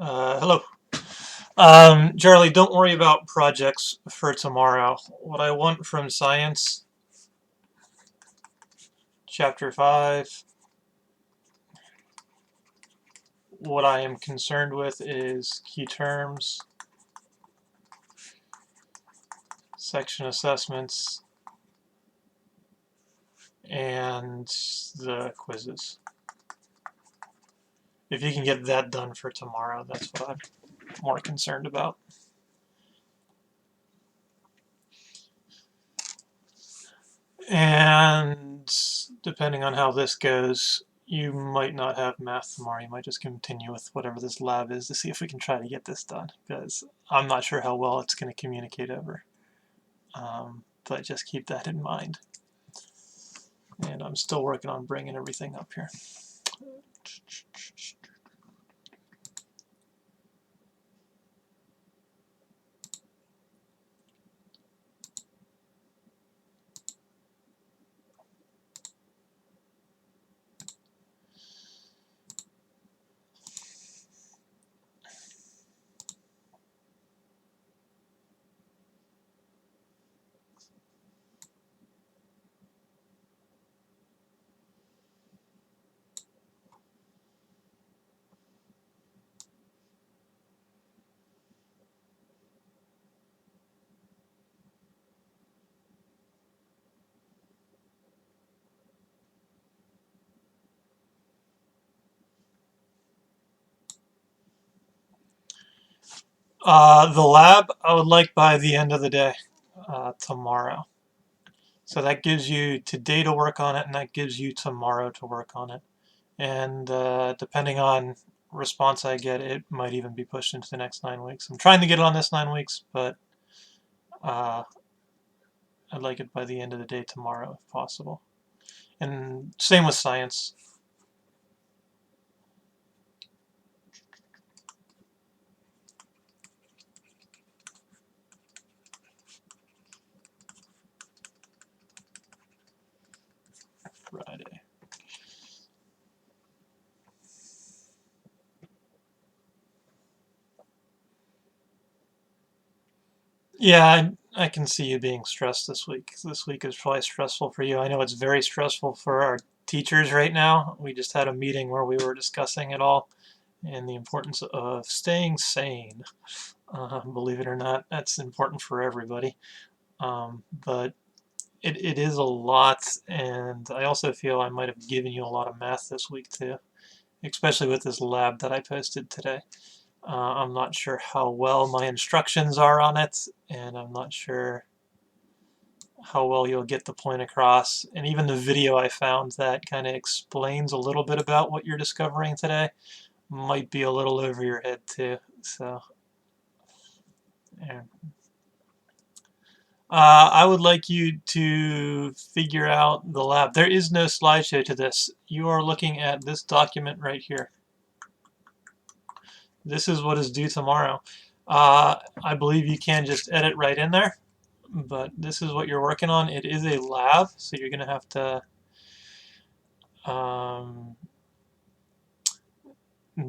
Hello. Charlie, don't worry about projects for tomorrow. What I want from science, chapter 5, what I am concerned with is key terms, section assessments, and the quizzes. If you can get that done for tomorrow, that's what I'm more concerned about. And depending on how this goes, you might not have math tomorrow. You might just continue with whatever this lab is to see if we can try to get this done, because I'm not sure how well it's going to communicate over. But just keep that in mind. And I'm still working on bringing everything up here. The lab I would like by the end of the day tomorrow. So that gives you today to work on it, and that gives you tomorrow to work on it. And depending on response I get, it might even be pushed into the next 9 weeks. I'm trying to get it on this 9 weeks, but uh, I'd like it by the end of the day tomorrow if possible. And same with science. Friday. Yeah, I can see you being stressed this week. This week is probably stressful for you. I know it's very stressful for our teachers right now. We just had a meeting where we were discussing it all and the importance of staying sane. Believe it or not, that's important for everybody. But it is a lot, and I also feel I might have given you a lot of math this week too, especially with this lab that I posted today. I'm not sure how well my instructions are on it, and I'm not sure how well you'll get the point across. And even the video I found that kind of explains a little bit about what you're discovering today might be a little over your head too. So, yeah. I would like you to figure out the lab. There is no slideshow to this. You are looking at this document right here. This is what is due tomorrow. I believe you can just edit right in there, but this is what you're working on. It is a lab, so you're going to have to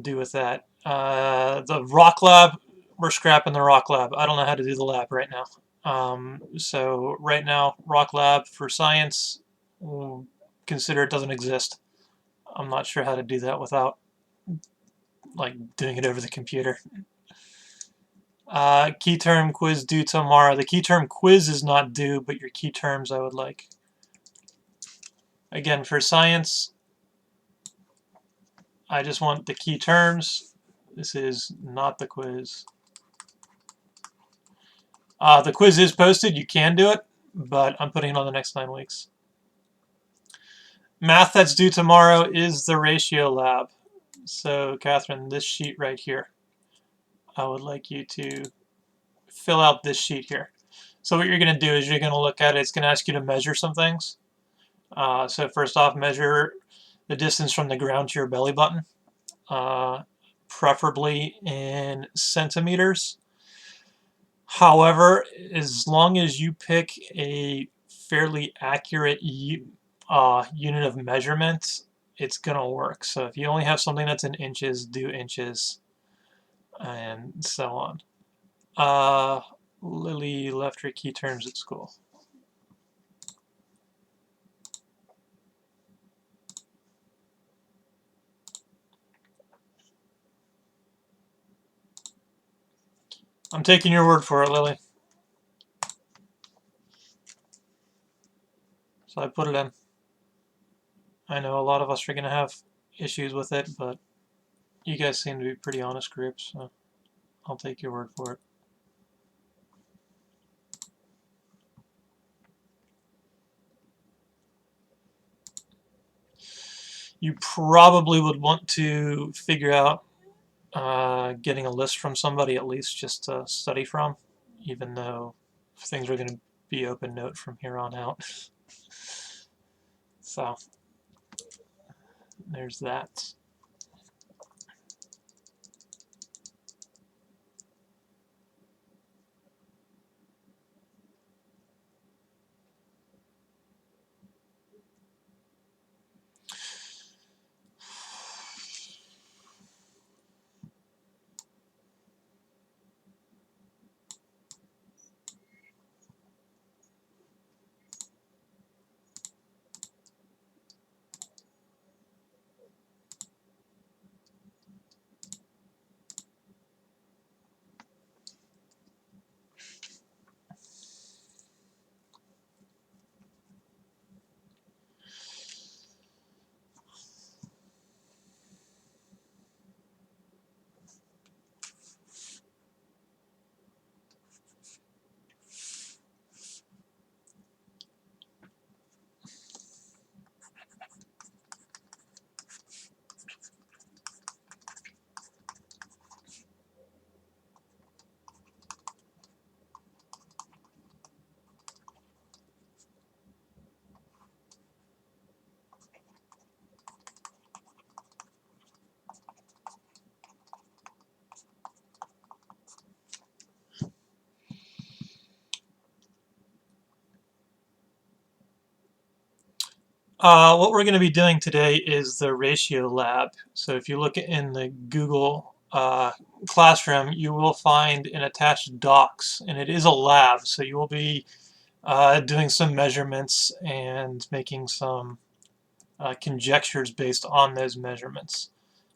do with that. The rock lab, we're scrapping the rock lab. I don't know how to do the lab right now. So right now, rock lab for science, consider it doesn't exist. I'm not sure how to do that without like doing it over the computer. Key term quiz due tomorrow. The key term quiz is not due, but your key terms I would like. Again, for science, I just want the key terms. This is not the quiz. The quiz is posted. You can do it, but I'm putting it on the next 9 weeks. Math that's due tomorrow is the ratio lab. So, Catherine, this sheet right here, I would like you to fill out this sheet here. So what you're going to do is you're going to look at it. It's going to ask you to measure some things. So first off, measure the distance from the ground to your belly button, preferably in centimeters. However, as long as you pick a fairly accurate unit of measurement, it's going to work. So if you only have something that's in inches, do inches. and so on. Lily left her key terms at school. I'm taking your word for it, Lily. So I put it in. I know a lot of us are going to have issues with it, but you guys seem to be pretty honest groups, so I'll take your word for it. You probably would want to figure out getting a list from somebody at least just to study from, even though things are going to be open note from here on out. So there's that. What we're going to be doing today is the ratio lab. So if you look in the Google Classroom, you will find an attached docs, and it is a lab. So you will be doing some measurements and making some conjectures based on those measurements.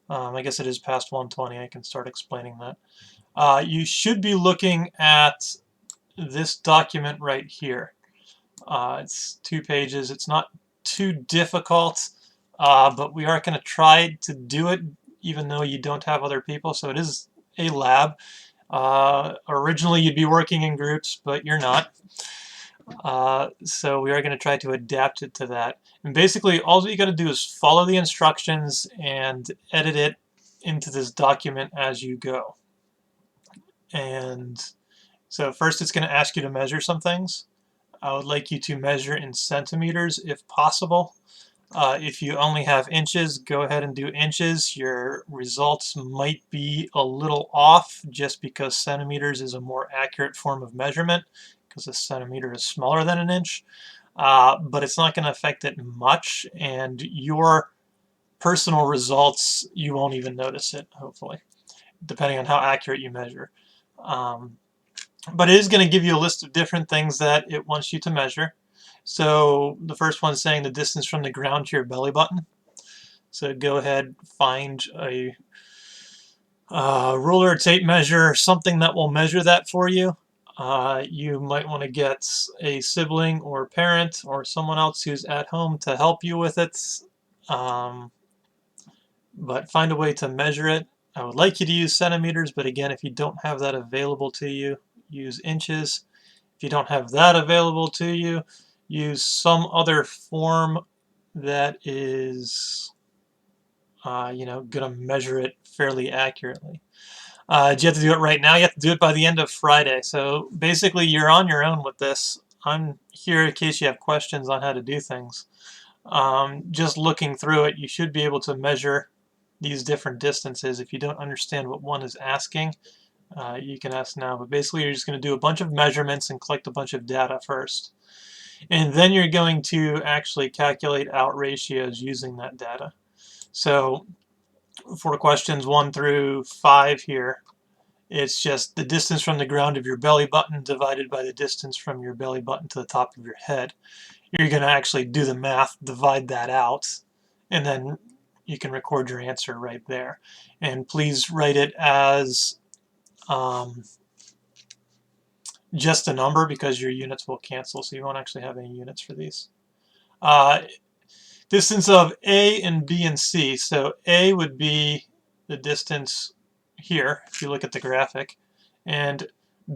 I guess it is past 1:20. I can start explaining that. You should be looking at this document right here. It's 2 pages. It's not too difficult, but we are going to try to do it even though you don't have other people. So it is a lab. Originally you'd be working in groups, but you're not. So we are going to try to adapt it to that. And basically all you got to do is follow the instructions and edit it into this document as you go. And so first it's going to ask you to measure some things. I would like you to measure in centimeters if possible. If you only have inches, go ahead and do inches. Your results might be a little off just because centimeters is a more accurate form of measurement because a centimeter is smaller than an inch. But it's not going to affect it much, and your personal results, you won't even notice it, hopefully, depending on how accurate you measure. But it is going to give you a list of different things that it wants you to measure. So the first one is saying the distance from the ground to your belly button. So go ahead, find a ruler, tape measure, something that will measure that for you. You might want to get a sibling or parent or someone else who's at home to help you with it. But find a way to measure it. I would like you to use centimeters, but again, if you don't have that available to you, use inches. If you don't have that available to you, use some other form that is, going to measure it fairly accurately. Do you have to do it right now? You have to do it by the end of Friday. So basically, you're on your own with this. I'm here in case you have questions on how to do things. Just looking through it, you should be able to measure these different distances. If you don't understand what one is asking, you can ask now. But basically, you're just going to do a bunch of measurements and collect a bunch of data first. And then you're going to actually calculate out ratios using that data. So for questions 1 through 5 here, It's just the distance from the ground of your belly button divided by the distance from your belly button to the top of your head. You're going to actually do the math, divide that out, and then you can record your answer right there. And please write it as just a number, because your units will cancel, so you won't actually have any units for these. Distance of A and B and C. So A would be the distance here, if you look at the graphic, and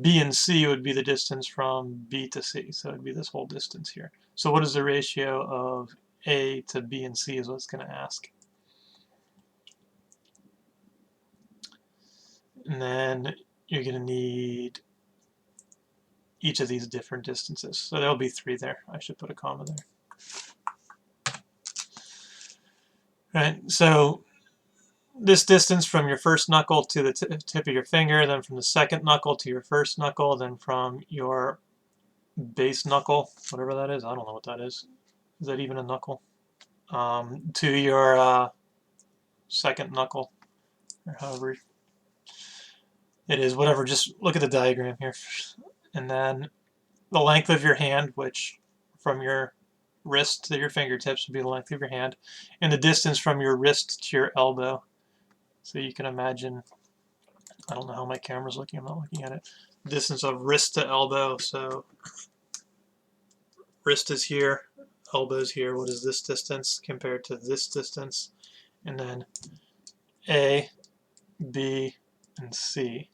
B and C would be the distance from B to C. So it would be this whole distance here. So what is the ratio of A to B and C is what it's going to ask. And then you're going to need each of these different distances. So there'll be 3 there. I should put a comma there. Right, so this distance from your first knuckle to the tip of your finger, then from the second knuckle to your first knuckle, then from your base knuckle, whatever that is, I don't know what that is. Is that even a knuckle? To your second knuckle, or however it is, whatever, just look at the diagram here. And then the length of your hand, which from your wrist to your fingertips would be the length of your hand, and the distance from your wrist to your elbow. So you can imagine, I don't know how my camera's looking, I'm not looking at it, distance of wrist to elbow. So wrist is here, elbow's here. What is this distance compared to this distance? And then A, B, and C.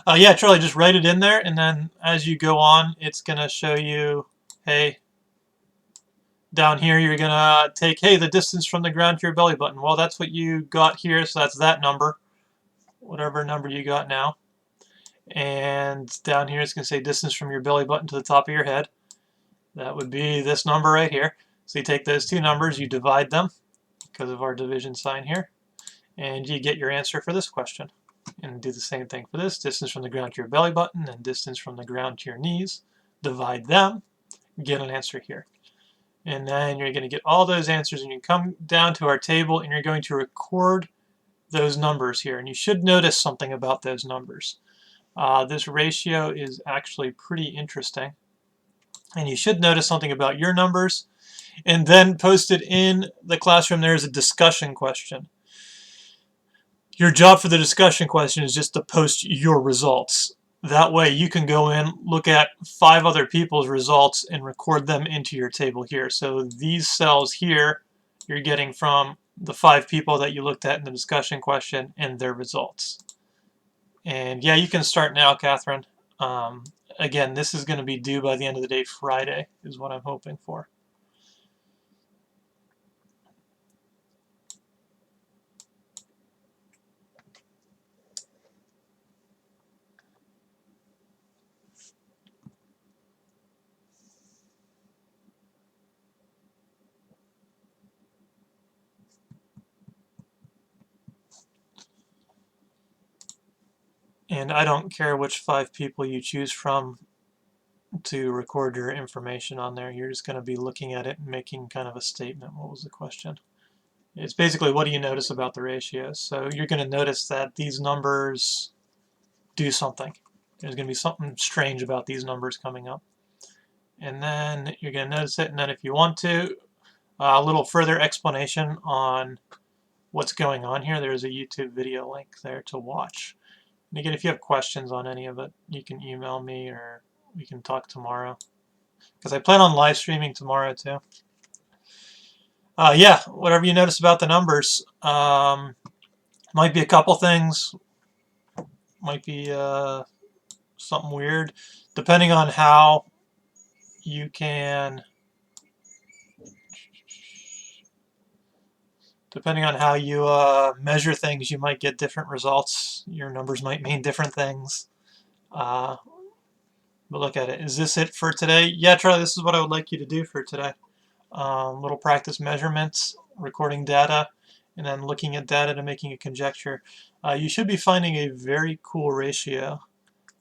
Yeah, Charlie, just write it in there, and then as you go on, it's going to show you, hey, down here you're going to take, hey, the distance from the ground to your belly button. Well, that's what you got here, so that's that number, whatever number you got now. And down here it's going to say distance from your belly button to the top of your head. That would be this number right here. So you take those 2 numbers, you divide them, because of our division sign here, and you get your answer for this question. And do the same thing for this, distance from the ground to your belly button and distance from the ground to your knees. Divide them, get an answer here. And then you're going to get all those answers, and you come down to our table and you're going to record those numbers here. And you should notice something about those numbers. This ratio is actually pretty interesting. And you should notice something about your numbers. And then posted in the classroom there is a discussion question. Your job for the discussion question is just to post your results. That way you can go in, look at 5 other people's results, and record them into your table here. So these cells here, you're getting from the 5 people that you looked at in the discussion question and their results. And yeah, you can start now, Catherine. Again, this is going to be due by the end of the day Friday, is what I'm hoping for. And I don't care which 5 people you choose from to record your information on there. You're just going to be looking at it and making kind of a statement. What was the question? It's basically, what do you notice about the ratios? So you're going to notice that these numbers do something. There's going to be something strange about these numbers coming up. And then you're going to notice it, and then if you want to, a little further explanation on what's going on here, there's a YouTube video link there to watch. And again, if you have questions on any of it, you can email me or we can talk tomorrow, because I plan on live streaming tomorrow too. Yeah, whatever you notice about the numbers. Might be a couple things. Might be something weird, depending on how you can, measure things, you might get different results. Your numbers might mean different things. But look at it. Is this it for today? Yeah, Charlie, this is what I would like you to do for today. Little practice measurements, recording data, and then looking at data to making a conjecture. You should be finding a very cool ratio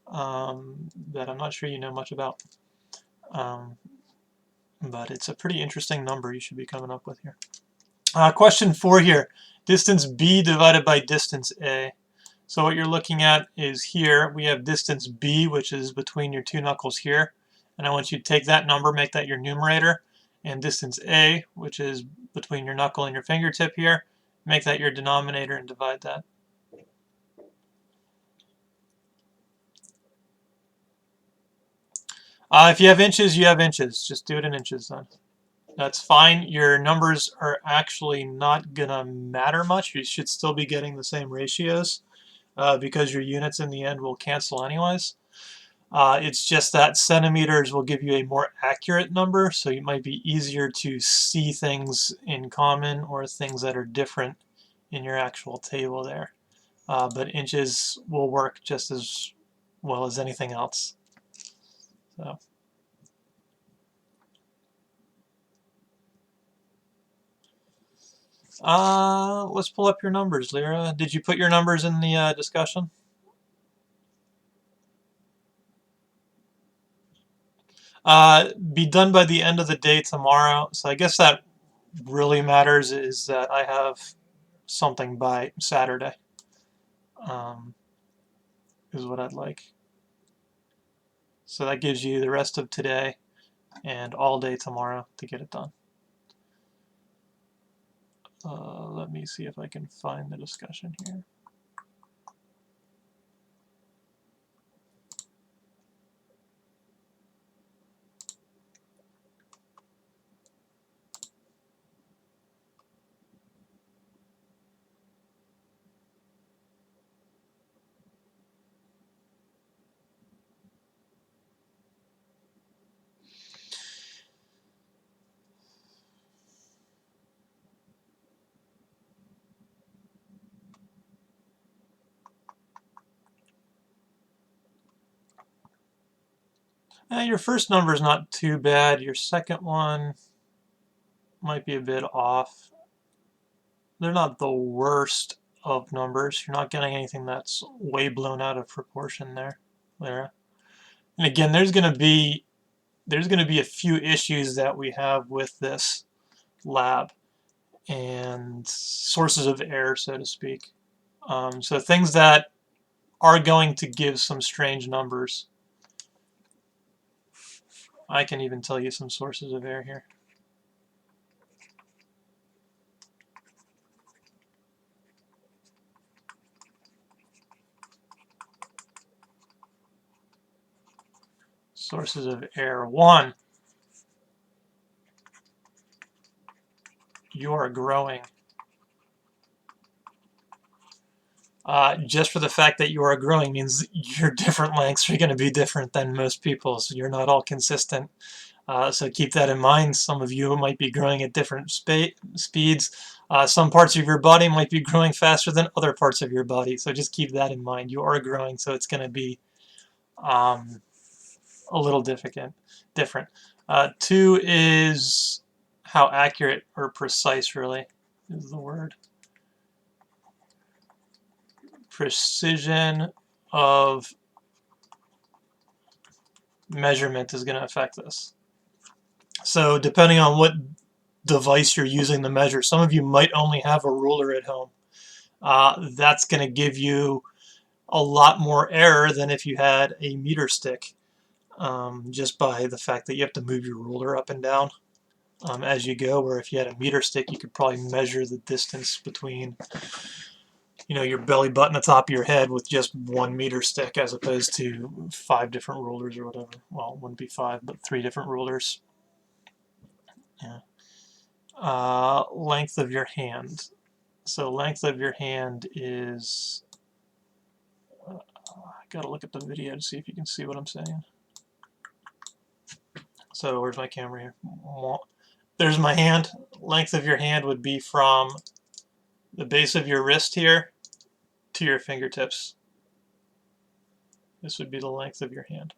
that I'm not sure you know much about. But it's a pretty interesting number you should be coming up with here. Question 4 here. distance B divided by distance A. So what you're looking at is here we have distance B, which is between your two knuckles here, and I want you to take that number, make that your numerator, and distance A, which is between your knuckle and your fingertip here, make that your denominator and divide that. If you have inches, you have inches. Just do it in inches then. That's fine. Your numbers are actually not going to matter much. You should still be getting the same ratios because your units in the end will cancel anyways. It's just that centimeters will give you a more accurate number, so it might be easier to see things in common or things that are different in your actual table there. But inches will work just as well as anything else. So. Let's pull up your numbers, Lyra. Did you put your numbers in the discussion? Be done by the end of the day tomorrow. So I guess that really matters is that I have something by Saturday. Is what I'd like. So that gives you the rest of today and all day tomorrow to get it done. Let me see if I can find the discussion here. Your first number is not too bad. Your second one might be a bit off. They're not the worst of numbers. You're not getting anything that's way blown out of proportion there. And again, there's going to be a few issues that we have with this lab and sources of error, so to speak. So things that are going to give some strange numbers. I can even tell you some sources of error here. Sources of error. 1, you are growing. Just for the fact that you are growing means your different lengths are going to be different than most people, so you're not all consistent. So keep that in mind. Some of you might be growing at different speeds. Some parts of your body might be growing faster than other parts of your body, so just keep that in mind. You are growing, so it's going to be a little different. 2 is how accurate or precise, really, is the word. Precision of measurement is going to affect this. So depending on what device you're using to measure, some of you might only have a ruler at home. That's going to give you a lot more error than if you had a meter stick, just by the fact that you have to move your ruler up and down as you go, where if you had a meter stick, you could probably measure the distance between your belly button, the top of your head, with just 1 meter stick, as opposed to 5 different rulers or whatever. Well, it wouldn't be 5, but 3 different rulers. Yeah. Length of your hand. So length of your hand is, I gotta look at the video to see if you can see what I'm saying. So where's my camera here? There's my hand. Length of your hand would be from the base of your wrist here to your fingertips. This would be the length of your hand.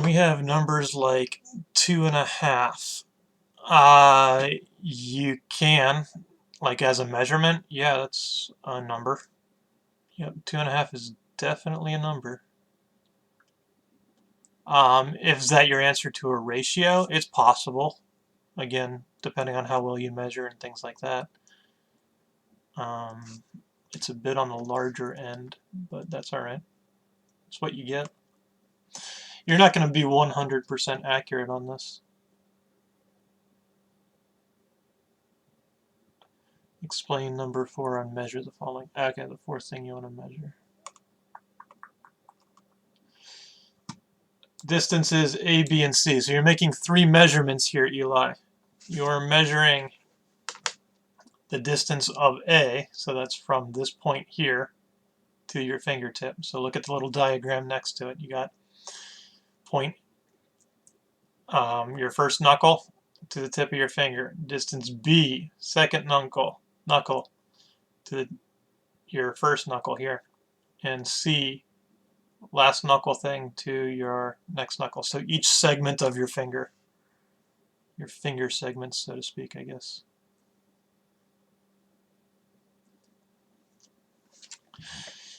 we have numbers like 2.5. You can, like as a measurement, yeah, that's a number. Yep, 2.5 is definitely a number. Is that your answer to a ratio? It's possible. Again, depending on how well you measure and things like that. It's a bit on the larger end, but that's all right. It's what you get. You're not going to be 100% accurate on this. Explain number 4 and measure the following. Okay, the fourth thing you want to measure. Distances A, B, and C. So you're making 3 measurements here, Eli. You're measuring the distance of A, so that's from this point here to your fingertip. So look at the little diagram next to it. You got point, your first knuckle to the tip of your finger. Distance B, second knuckle to your first knuckle here. And C, last knuckle thing to your next knuckle. So each segment of your finger segments, so to speak, I guess.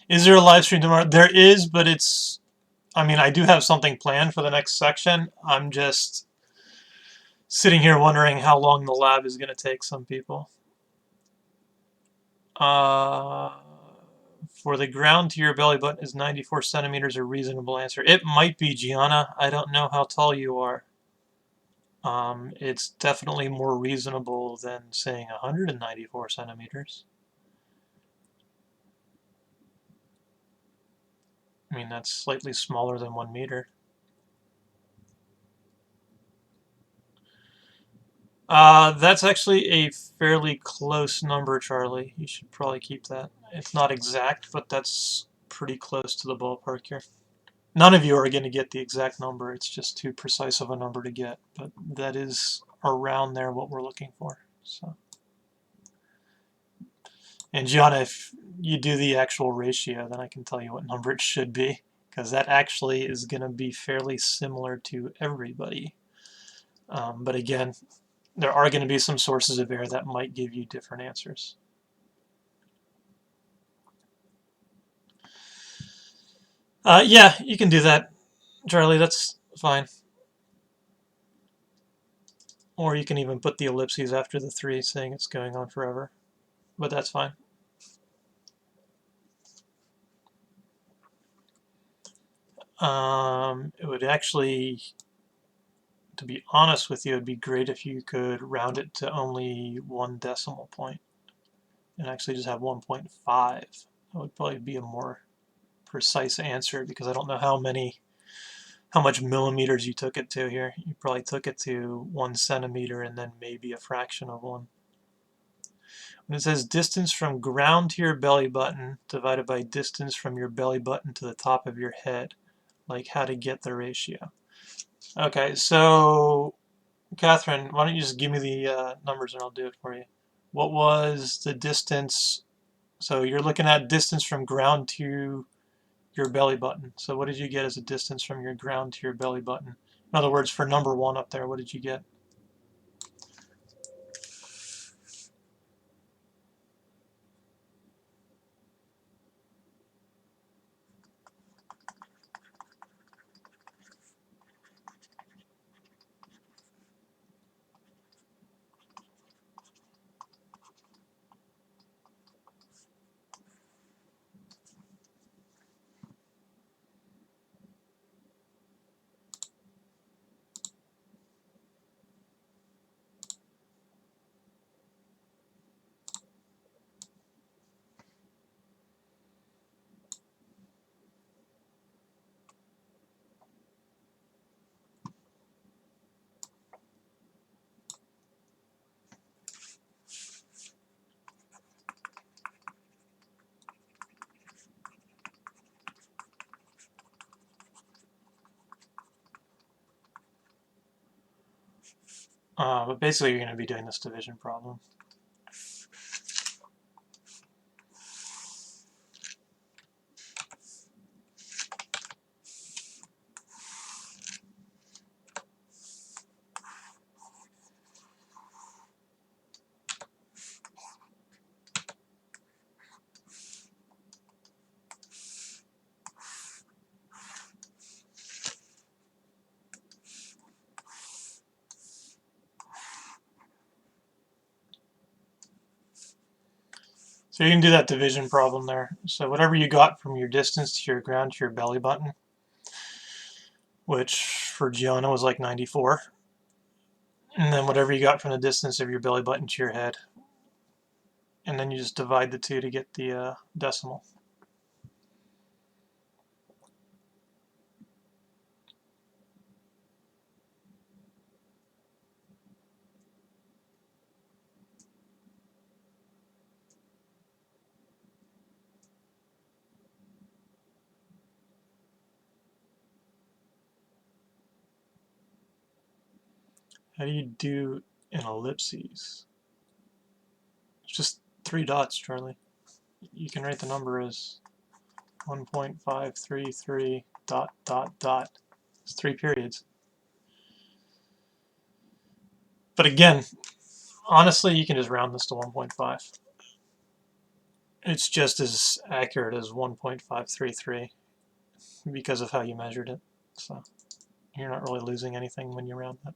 Is there a live stream tomorrow? There is, but it's, I mean, I do have something planned for the next section. I'm just sitting here wondering how long the lab is going to take some people. For the ground to your belly button is 94 centimeters a reasonable answer. It might be, Gianna. I don't know how tall you are. It's definitely more reasonable than saying 194 centimeters. I mean, that's slightly smaller than 1 meter. That's actually a fairly close number, Charlie. You should probably keep that. It's not exact, but that's pretty close to the ballpark here. None of you are going to get the exact number. It's just too precise of a number to get, but that is around there what we're looking for. So, and Gianna, if you do the actual ratio, then I can tell you what number it should be, because that actually is going to be fairly similar to everybody. But again, there are going to be some sources of error that might give you different answers. Yeah, you can do that, Charlie. That's fine. Or you can even put the ellipses after the 3, saying it's going on forever. But that's fine. It would actually, to be honest with you, it'd be great if you could round it to only 1 decimal point and actually just have 1.5. That would probably be a more precise answer, because I don't know how much millimeters you took it to here. You probably took it to 1 centimeter and then maybe a fraction of 1. When it says distance from ground to your belly button divided by distance from your belly button to the top of your head, like how to get the ratio. Okay, so Catherine, why don't you just give me the numbers and I'll do it for you. What was the distance? So you're looking at distance from ground to your belly button. So what did you get as a distance from your ground to your belly button? In other words, for number 1 up there, what did you get? But basically you're going to be doing this division problem. So you can do that division problem there. So whatever you got from your distance to your ground to your belly button, which for Gianna was like 94, and then whatever you got from the distance of your belly button to your head, and then you just divide the two to get the decimal. How do you do an ellipses? It's just 3 dots, Charlie. You can write the number as 1.533 dot dot dot. It's 3 periods. But again, honestly, you can just round this to 1.5. It's just as accurate as 1.533 because of how you measured it. So you're not really losing anything when you round that.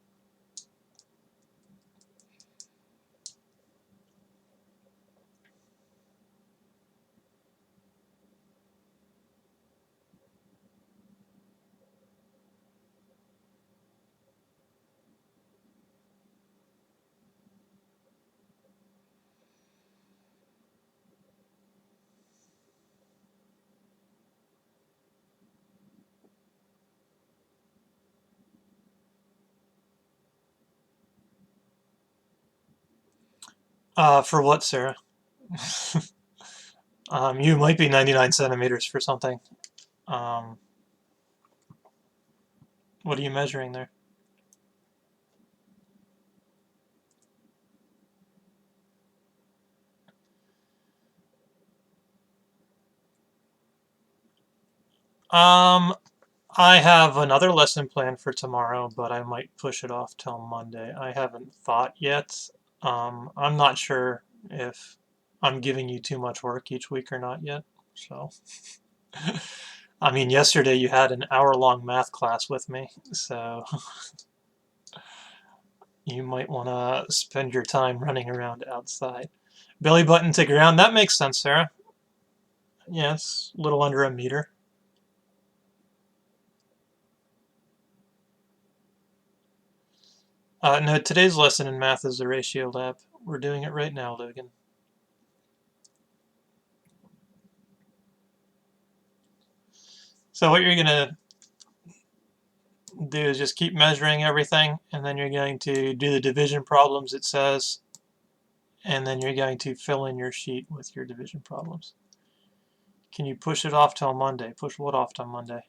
For what, Sarah? You might be 99 centimeters for something. What are you measuring there? I have another lesson planned for tomorrow, but I might push it off till Monday. I haven't thought yet. I'm not sure if I'm giving you too much work each week or not yet. So, I mean, yesterday you had an hour-long math class with me, so you might want to spend your time running around outside. Belly button to ground, that makes sense, Sarah. Yeah, it's a little under a meter. No, today's lesson in math is the ratio lab. We're doing it right now, Logan. So what you're going to do is just keep measuring everything, and then you're going to do the division problems it says, and then you're going to fill in your sheet with your division problems. Can you push it off till Monday? Push what off till Monday?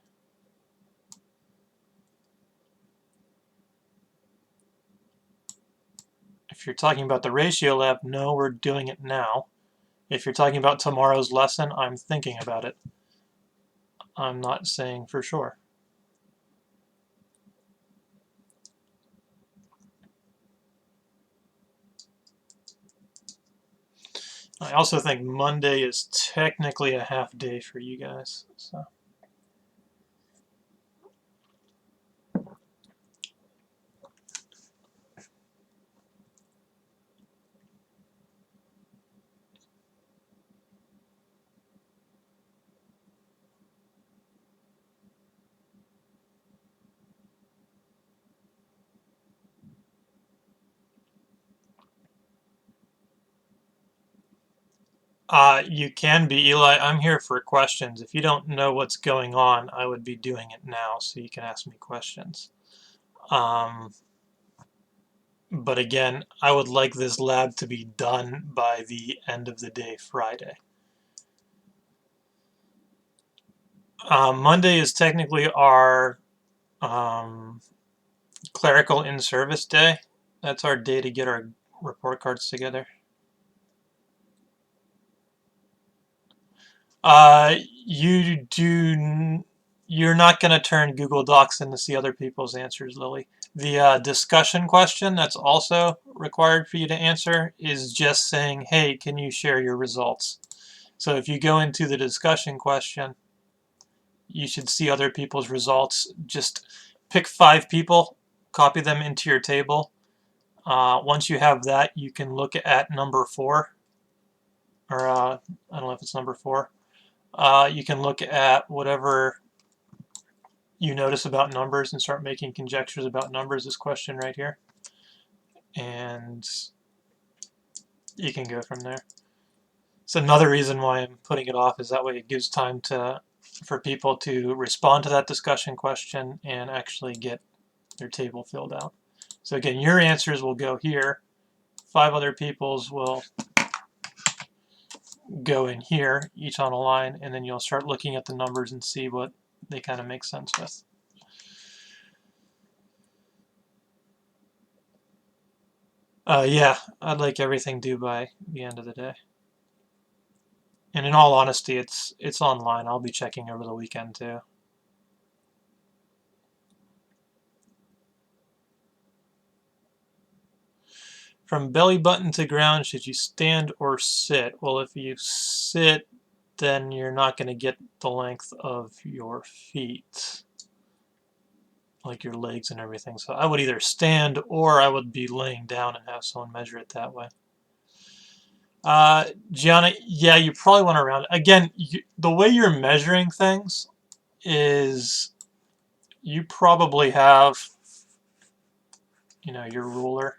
If you're talking about the ratio lab, no, we're doing it now. If you're talking about tomorrow's lesson, I'm thinking about it. I'm not saying for sure. I also think Monday is technically a half day for you guys. So. You can be, Eli. I'm here for questions. If you don't know what's going on, I would be doing it now, so you can ask me questions. But again, I would like this lab to be done by the end of the day, Friday. Monday is technically our clerical in-service day. That's our day to get our report cards together. You're not going to turn Google Docs in to see other people's answers, Lily. The discussion question that's also required for you to answer is just saying, hey, can you share your results? So if you go into the discussion question, you should see other people's results. Just pick 5 people, copy them into your table. Once you have that, you can look at number 4 or I don't know if it's number 4. You can look at whatever you notice about numbers and start making conjectures about numbers, this question right here. And you can go from there. So another reason why I'm putting it off is that way it gives time for people to respond to that discussion question and actually get their table filled out. So again, your answers will go here. 5 other people's will go in here, each on a line, and then you'll start looking at the numbers and see what they kind of make sense with. Yeah, I'd like everything due by the end of the day. And in all honesty, it's online. I'll be checking over the weekend too. From belly button to ground, should you stand or sit? Well, if you sit, then you're not going to get the length of your feet, like your legs and everything. So I would either stand or I would be laying down and have someone measure it that way. Gianna, yeah, you probably want to round it. Again, the way you're measuring things is you probably have, your ruler.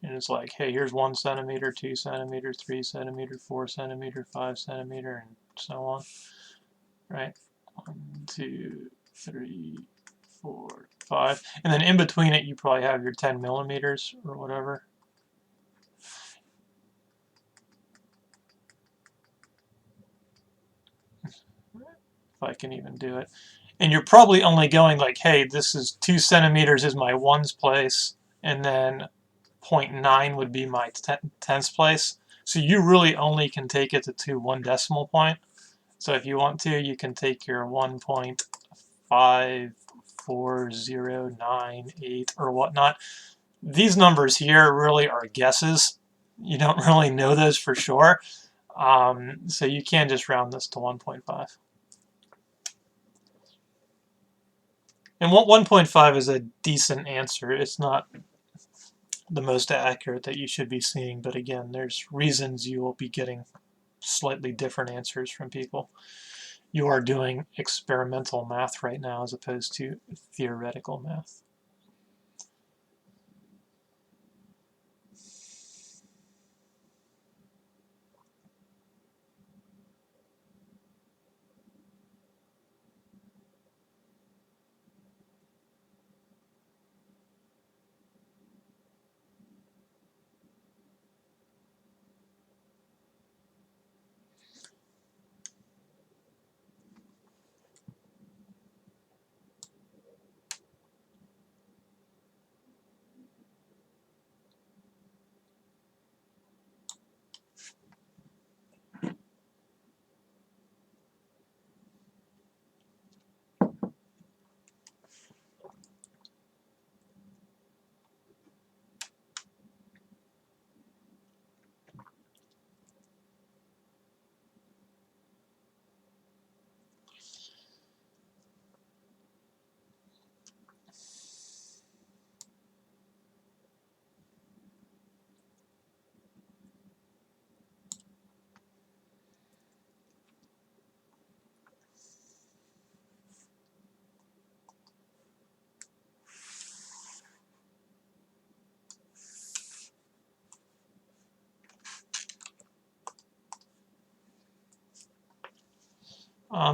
And it's like, hey, here's 1 centimeter, 2 centimeter, 3 centimeter, 4 centimeter, 5 centimeter, and so on. Right? 1, 2, 3, 4, 5. And then in between it, you probably have your 10 millimeters or whatever. If I can even do it. And you're probably only going like, hey, this is 2 centimeters is my ones place, and then 0.9 would be my tenths place. So you really only can take it to 1 decimal point. So if you want to, you can take your 1.54098 or whatnot. These numbers here really are guesses. You don't really know those for sure. So you can just round this to 1.5. And 1.5 is a decent answer. It's not the most accurate that you should be seeing, but again, there's reasons you will be getting slightly different answers from people. You are doing experimental math right now as opposed to theoretical math.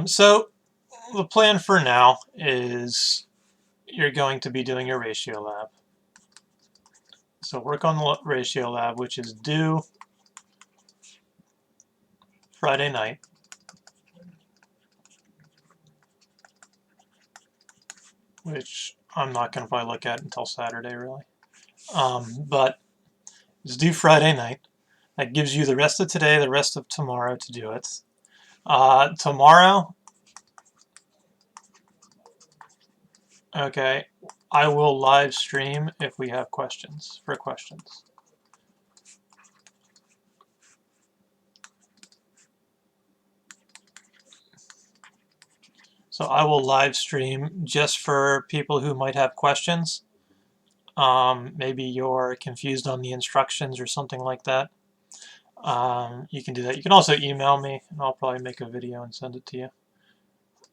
So the plan for now is you're going to be doing your ratio lab. So work on the ratio lab, which is due Friday night. Which I'm not going to probably look at until Saturday, really. But it's due Friday night. That gives you the rest of today, the rest of tomorrow to do it. Tomorrow, okay, I will live stream if we have questions, for questions. So I will live stream just for people who might have questions. Maybe you're confused on the instructions or something like that. You can do that. You can also email me, and I'll probably make a video and send it to you.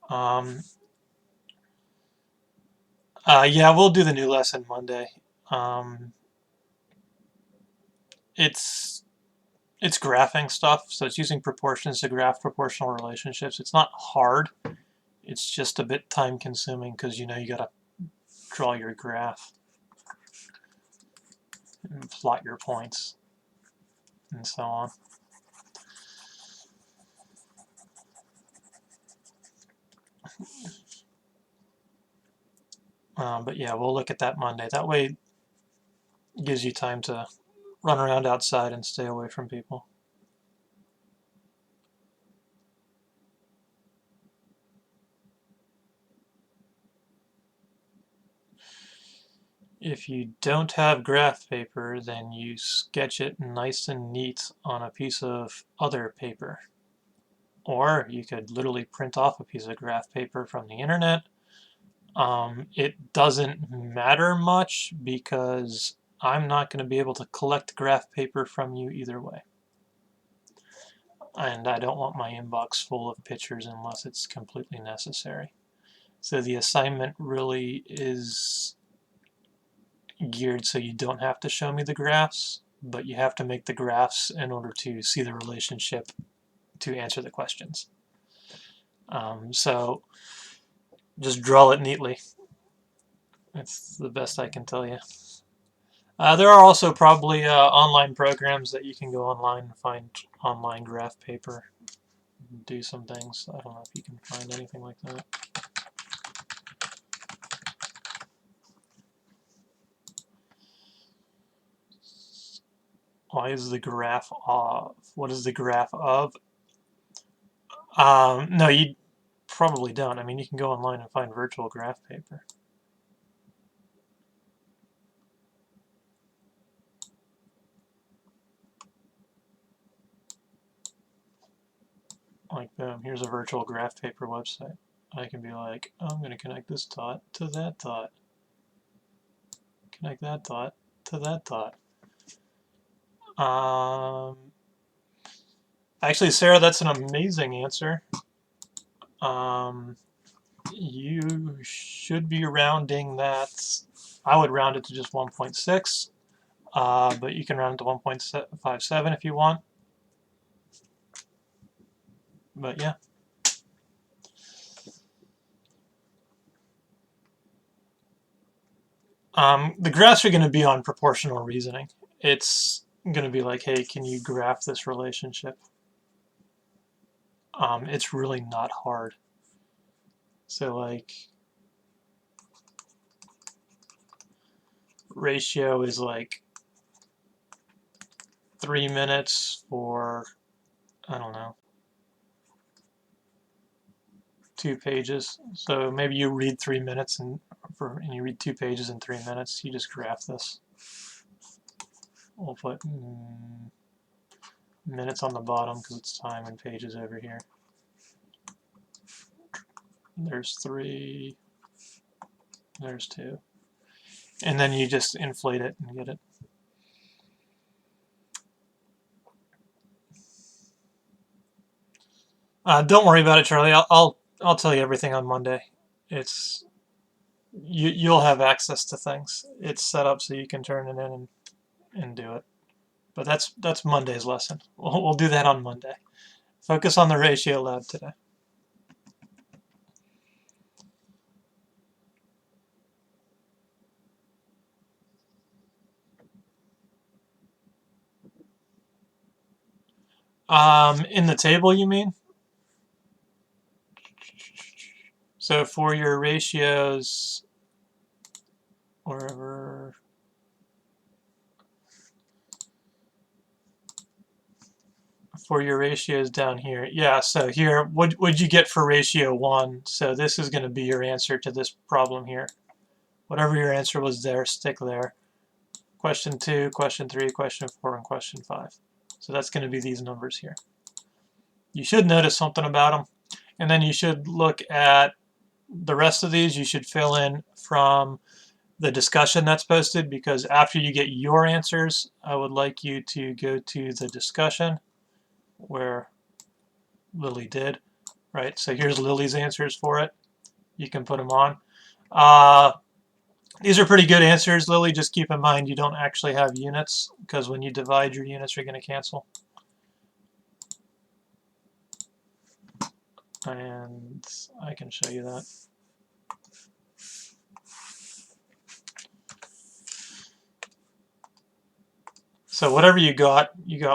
Um, yeah, we'll do the new lesson Monday. Um, it's it's graphing stuff, so it's using proportions to graph proportional relationships. It's not hard. It's just a bit time consuming because you gotta draw your graph and plot your points and so on. But yeah, we'll look at that Monday. That way it gives you time to run around outside and stay away from people. If you don't have graph paper, then you sketch it nice and neat on a piece of other paper. Or you could literally print off a piece of graph paper from the internet. It doesn't matter much because I'm not going to be able to collect graph paper from you either way. And I don't want my inbox full of pictures unless it's completely necessary. So the assignment really is geared so you don't have to show me the graphs, but you have to make the graphs in order to see the relationship to answer the questions. So just draw it neatly. That's the best I can tell you. There are also probably online programs that you can go online and find online graph paper and do some things. I don't know if you can find anything like that. Why is the graph of? What is the graph of? No, you probably don't. I mean, you can go online and find virtual graph paper. Like, boom, here's a virtual graph paper website. I can be like, oh, I'm going to connect this dot to that dot. Connect that dot to that dot. Actually, Sarah, that's an amazing answer. You should be rounding that. I would round it to just 1.6, but you can round it to 1.57 if you want. But yeah. The graphs are going to be on proportional reasoning. It's going to be like, hey, can you graph this relationship? It's really not hard. So like, ratio is like 3 minutes for, I don't know, 2 pages. So maybe you read 3 minutes and you read 2 pages in 3 minutes. You just graph this. We'll put minutes on the bottom because it's time, and pages over here. There's 3. There's 2. And then you just inflate it and get it. Don't worry about it, Charlie. I'll tell you everything on Monday. It's you'll have access to things. It's set up so you can turn it in and do it. But that's Monday's lesson. We'll do that on Monday. Focus on the ratio lab today. In the table, you mean? So for your ratios, wherever, for your ratios down here, yeah, so here, what would you get for ratio 1? So this is going to be your answer to this problem here. Whatever your answer was there, stick there. Question 2, question 3, question 4, and question 5. So that's going to be these numbers here. You should notice something about them. And then you should look at the rest of these. You should fill in from the discussion that's posted, because after you get your answers, I would like you to go to the discussion where Lily did, right? So here's Lily's answers for it. You can put them on. These are pretty good answers, Lily. Just keep in mind you don't actually have units, because when you divide your units, you're going to cancel. And I can show you that. So whatever you got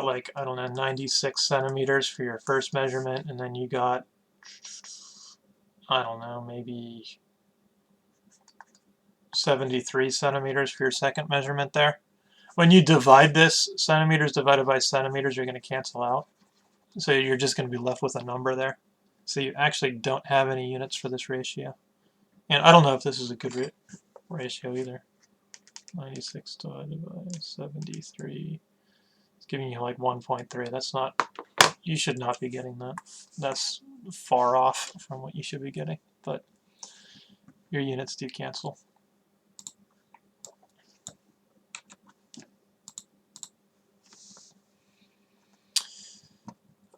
like, I don't know, 96 centimeters for your first measurement, and then you got, I don't know, maybe 73 centimeters for your second measurement there. When you divide this, centimeters divided by centimeters, you're going to cancel out. So you're just going to be left with a number there. So you actually don't have any units for this ratio. And I don't know if this is a good ratio either. 96 divided by 73. It's giving you like 1.3. That's not, you should not be getting that. That's far off from what you should be getting. But your units do cancel.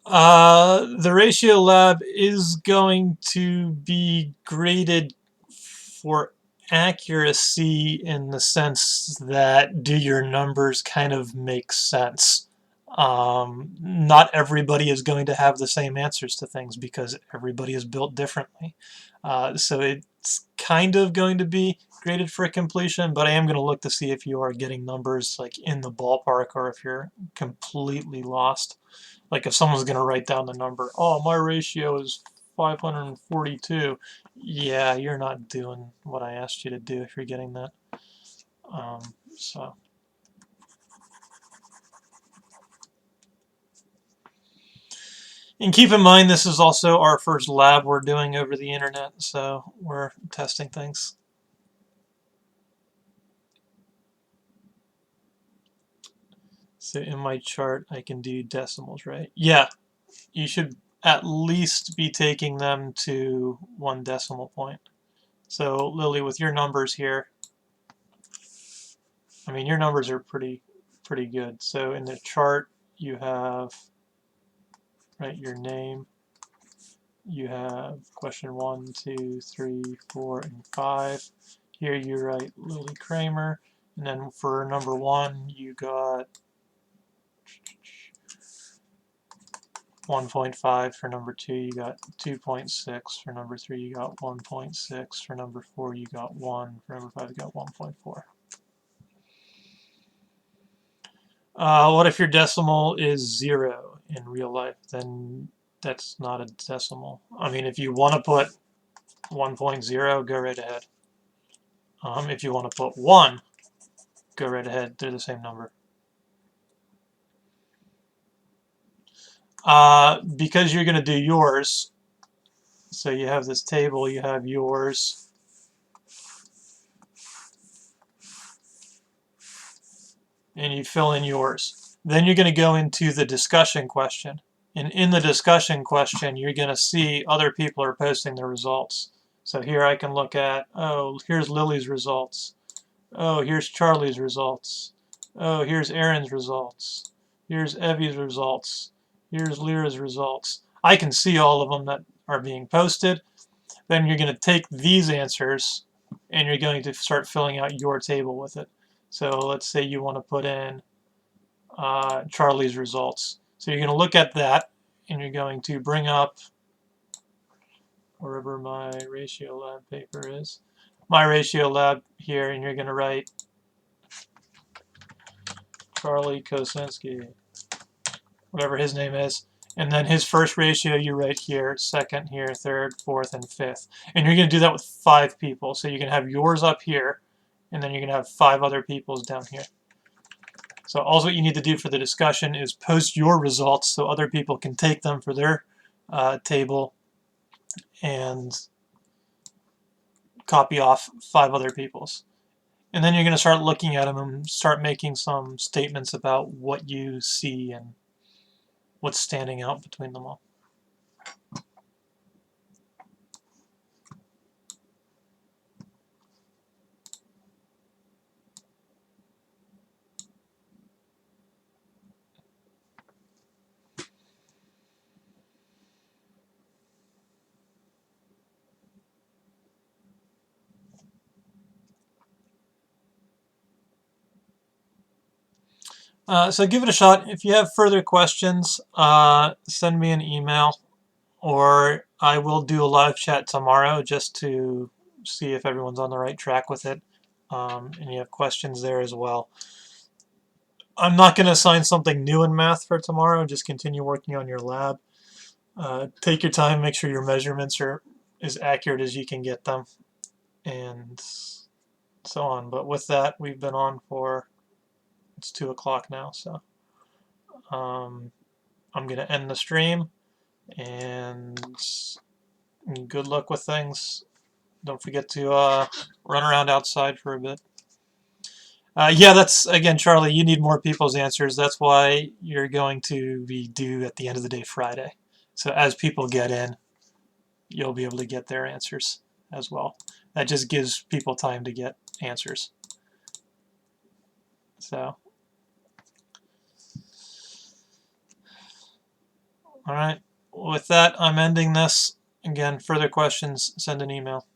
The Ratio Lab is going to be graded for accuracy in the sense that do your numbers kind of make sense? Not everybody is going to have the same answers to things because everybody is built differently. So it's kind of going to be graded for completion, but I am going to look to see if you are getting numbers like in the ballpark or if you're completely lost. Like if someone's going to write down the number, oh, my ratio is 542. Yeah, you're not doing what I asked you to do if you're getting that. So. And keep in mind, this is also our first lab we're doing over the internet, so we're testing things. So in my chart, I can do decimals, right? Yeah, you should at least be taking them to 1 decimal point. So Lily, with your numbers here, I mean, your numbers are pretty good. So in the chart, you have, right, your name. You have question 1, 2, 3, 4, and 5. Here you write Lily Kramer. And then for number 1, you got 1.5. For number 2, you got 2.6. For number 3, you got 1.6. For number 4, you got 1. For number 5, you got 1.4. What if your decimal is 0 in real life? Then that's not a decimal. I mean, if you want to put 1.0, go right ahead. If you want to put 1, go right ahead. They're the same number. Because you're going to do yours, so you have this table, you have yours, and you fill in yours. Then you're going to go into the discussion question. And in the discussion question, you're going to see other people are posting their results. So here I can look at, oh, here's Lily's results. Oh, here's Charlie's results. Oh, here's Aaron's results. Here's Evie's results. Here's Lyra's results. I can see all of them that are being posted. Then you're going to take these answers and you're going to start filling out your table with it. So let's say you want to put in Charlie's results. So you're going to look at that and you're going to bring up wherever my Ratio Lab paper is. My Ratio Lab here, and you're going to write Charlie Kosinski, whatever his name is. And then his first ratio you write here, second here, third, fourth, and fifth. And you're going to do that with 5 people. So you can have yours up here, and then you're going to have 5 other people's down here. So all what you need to do for the discussion is post your results so other people can take them for their table and copy off 5 other people's. And then you're going to start looking at them and start making some statements about what you see and what's standing out between them all. So give it a shot. If you have further questions, send me an email, or I will do a live chat tomorrow just to see if everyone's on the right track with it. And you have questions there as well. I'm not going to assign something new in math for tomorrow. Just continue working on your lab. Take your time, make sure your measurements are as accurate as you can get them, and so on. But with that, we've been on for, it's 2 o'clock now, so I'm going to end the stream, and good luck with things. Don't forget to run around outside for a bit. Yeah, that's, again, Charlie, you need more people's answers. That's why you're going to be due at the end of the day Friday. So as people get in, you'll be able to get their answers as well. That just gives people time to get answers. So, all right. With that, I'm ending this. Again, further questions, send an email.